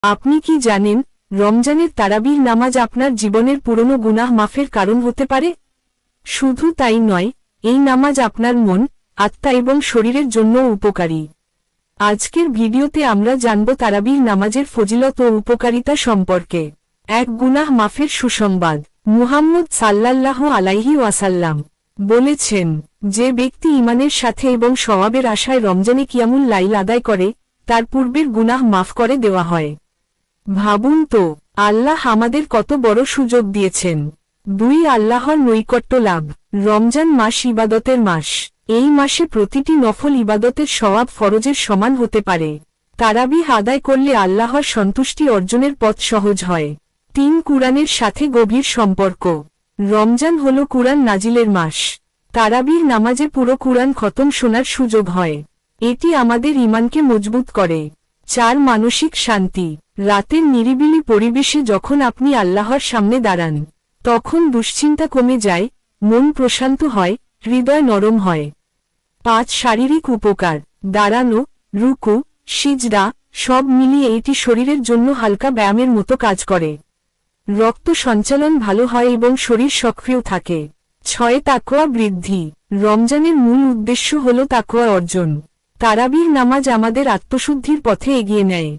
আপনি কি জানেন, রমজানের তারাবির নামাজ আপনার জীবনের পুরনো গুনাহ মাফের কারণ হতে পারে? শুধু তাই নয়, এই নামাজ আপনার মন, আত্মা এবং শরীরের জন্য উপকারী। আজকের ভিডিওতে আমরা জানব তারাবির নামাজের ফজিলত ও উপকারিতা সম্পর্কে। এক গুনাহ মাফের সুসংবাদ। মুহাম্মদ সাল্লাল্লাহু আলাইহি ওয়াসাল্লাম বলেছেন, যে ব্যক্তি ঈমানের সাথে এবং সওয়াবের আশায় রমজানে কিয়ামুল লাইল আদায় করে, তার পূর্বের গুনাহ মাফ করে দেওয়া হয়। ভাবুন তো, আল্লাহ আমাদের কত বড় সুযোগ দিয়েছেন। 2 আল্লাহর নৈকট্য লাভ। রমজান মাস ইবাদতের মাস। এই মাসে প্রতিটি নফল ইবাদতের সওয়াব ফরজের সমান হতে পারে। তারাবিহ আদায় করলে আল্লাহর সন্তুষ্টি অর্জনের পথ সহজ হয়। 3 কুরআনের সাথে গভীর সম্পর্ক। রমজান হল কুরআন নাজিলের মাস। তারাবিহ নামাজে পুরো কুরআন খতম শোনার সুযোগ হয়। এটি আমাদের ঈমানকে মজবুত করে। 4 মানসিক শান্তি। রাতের নিরিবিলি পরিবেশে যখন আপনি আল্লাহর সামনে দাঁড়ান, তখন দুশ্চিন্তা কমে যায়, মন প্রশান্ত হয়, হৃদয় নরম হয়। 5 শারীরিক উপকার। দাঁড়ানো, রুকু, সিজদা সব মিলিয়ে এটি শরীরের জন্য হালকা ব্যায়ামের মতো কাজ করে। রক্ত সঞ্চালন ভালো হয় এবং শরীর সক্রিয় থাকে। 6 তাকওয়া বৃদ্ধি। রমজানের মূল উদ্দেশ্য হল তাকওয়া অর্জন। তারাবির নামাজ আমাদের আত্মশুদ্ধির পথে এগিয়ে নেয়।